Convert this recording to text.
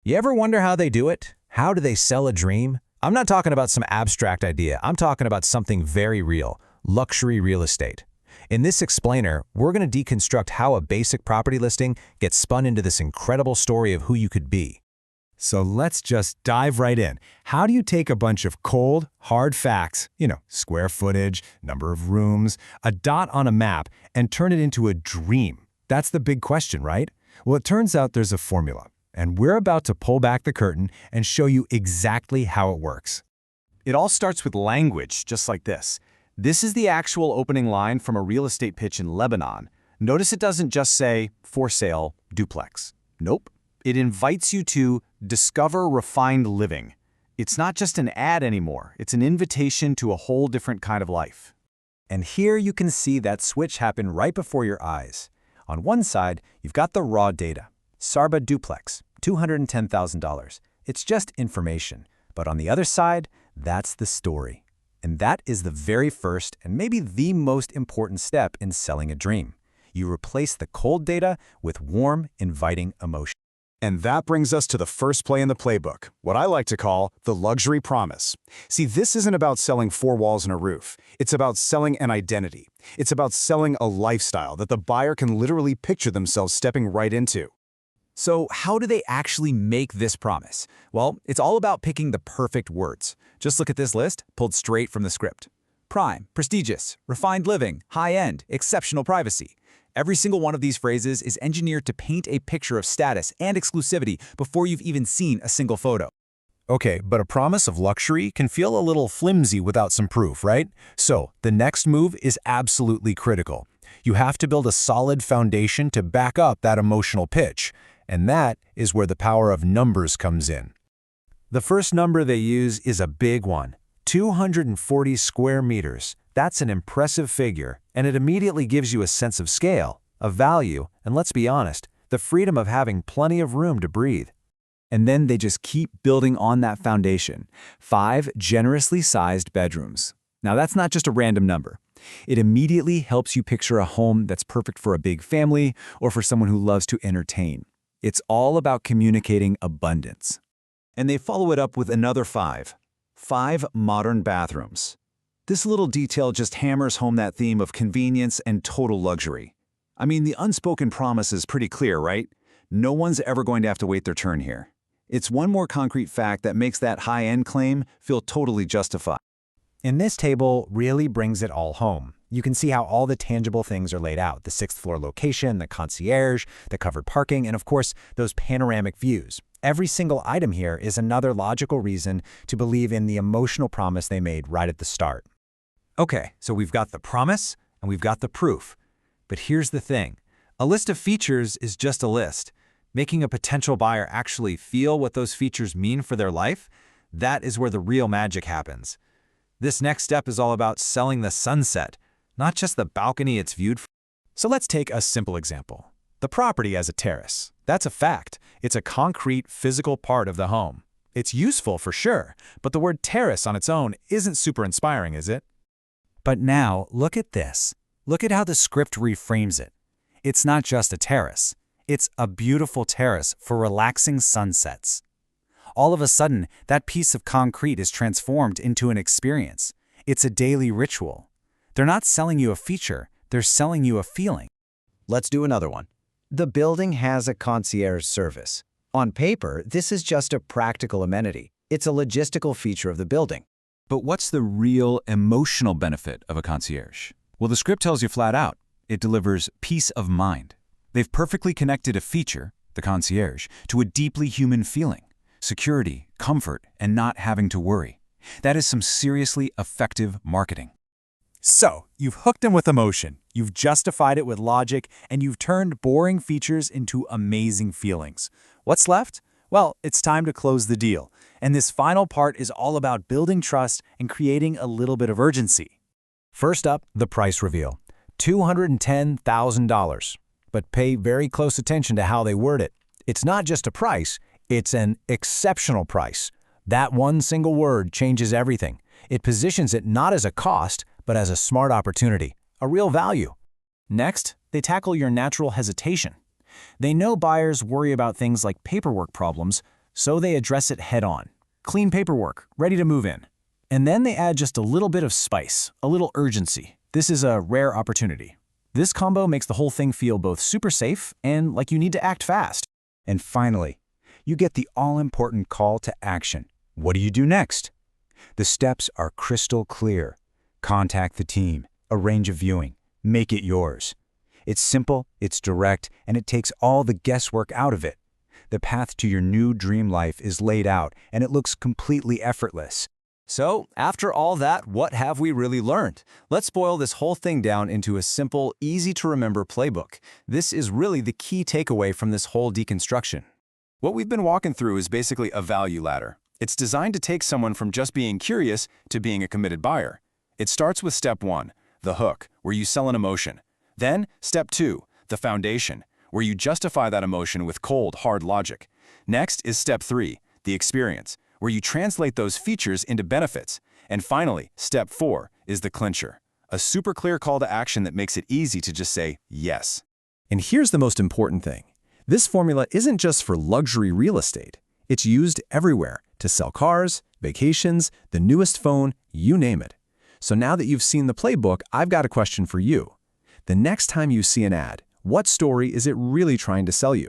You ever wonder how they do it? How do they sell a dream? I'm not talking about some abstract idea. I'm talking about something very real, luxury real estate. In this explainer, we're going to deconstruct how a basic property listing gets spun into this incredible story of who you could be. So let's just dive right in. How do you take a bunch of cold, hard facts, square footage, number of rooms, a dot on a map, and turn it into a dream? That's the big question, right? Well, it turns out there's a formula, and we're about to pull back the curtain and show you exactly how it works. It all starts with language, just like this. This is the actual opening line from a real estate pitch in Lebanon. Notice it doesn't just say, "for sale, duplex." Nope. It invites you to discover refined living. It's not just an ad anymore. It's an invitation to a whole different kind of life. And here you can see that switch happen right before your eyes. On one side, you've got the raw data. Sarba Duplex, $210,000. It's just information. But on the other side, that's the story. And that is the very first and maybe the most important step in selling a dream. You replace the cold data with warm, inviting emotion. And that brings us to the first play in the playbook, what I like to call the luxury promise. See, this isn't about selling four walls and a roof. It's about selling an identity. It's about selling a lifestyle that the buyer can literally picture themselves stepping right into. So how do they actually make this promise? Well, it's all about picking the perfect words. Just look at this list, pulled straight from the script. Prime, prestigious, refined living, high-end, exceptional privacy. Every single one of these phrases is engineered to paint a picture of status and exclusivity before you've even seen a single photo. Okay, but a promise of luxury can feel a little flimsy without some proof, right? So the next move is absolutely critical. You have to build a solid foundation to back up that emotional pitch. And that is where the power of numbers comes in. The first number they use is a big one, 240 square meters. That's an impressive figure, and it immediately gives you a sense of scale, of value, and let's be honest, the freedom of having plenty of room to breathe. And then they just keep building on that foundation. 5 generously sized bedrooms. Now that's not just a random number. It immediately helps you picture a home that's perfect for a big family or for someone who loves to entertain. It's all about communicating abundance. And they follow it up with another 5 modern bathrooms. This little detail just hammers home that theme of convenience and total luxury. I mean, the unspoken promise is pretty clear, right? No one's ever going to have to wait their turn here. It's one more concrete fact that makes that high-end claim feel totally justified. And this table really brings it all home. You can see how all the tangible things are laid out, the 6th floor location, the concierge, the covered parking, and of course, those panoramic views. Every single item here is another logical reason to believe in the emotional promise they made right at the start. Okay, so we've got the promise and we've got the proof. But here's the thing. A list of features is just a list. Making a potential buyer actually feel what those features mean for their life, that is where the real magic happens. This next step is all about selling the sunset, not just the balcony it's viewed from. So let's take a simple example. The property as a terrace. That's a fact. It's a concrete, physical part of the home. It's useful for sure, but the word terrace on its own isn't super inspiring, is it? But now, look at this. Look at how the script reframes it. It's not just a terrace. It's a beautiful terrace for relaxing sunsets. All of a sudden, that piece of concrete is transformed into an experience. It's a daily ritual. They're not selling you a feature, they're selling you a feeling. Let's do another one. The building has a concierge service. On paper, this is just a practical amenity. It's a logistical feature of the building. But what's the real emotional benefit of a concierge? Well, the script tells you flat out. It delivers peace of mind. They've perfectly connected a feature, the concierge, to a deeply human feeling. Security, comfort, and not having to worry. That is some seriously effective marketing. So, you've hooked them with emotion, you've justified it with logic, and you've turned boring features into amazing feelings. What's left? Well, it's time to close the deal. And this final part is all about building trust and creating a little bit of urgency. First up, the price reveal, $210,000. But pay very close attention to how they word it. It's not just a price, it's an exceptional price. That one single word changes everything. It positions it not as a cost, but as a smart opportunity, a real value. Next, they tackle your natural hesitation. They know buyers worry about things like paperwork problems, so they address it head-on. Clean paperwork, ready to move in. And then they add just a little bit of spice, a little urgency. This is a rare opportunity. This combo makes the whole thing feel both super safe and like you need to act fast. And finally, you get the all-important call to action. What do you do next? The steps are crystal clear. Contact the team, arrange a viewing, make it yours. It's simple, it's direct, and it takes all the guesswork out of it. The path to your new dream life is laid out, and it looks completely effortless. So, after all that, what have we really learned? Let's boil this whole thing down into a simple, easy-to-remember playbook. This is really the key takeaway from this whole deconstruction. What we've been walking through is basically a value ladder. It's designed to take someone from just being curious to being a committed buyer. It starts with step 1, the hook, where you sell an emotion. Then, step 2, the foundation, where you justify that emotion with cold, hard logic. Next is step 3, the experience, where you translate those features into benefits. And finally, step 4 is the clincher, a super clear call to action that makes it easy to just say yes. And here's the most important thing. This formula isn't just for luxury real estate. It's used everywhere to sell cars, vacations, the newest phone, you name it. So now that you've seen the playbook, I've got a question for you. The next time you see an ad, what story is it really trying to sell you?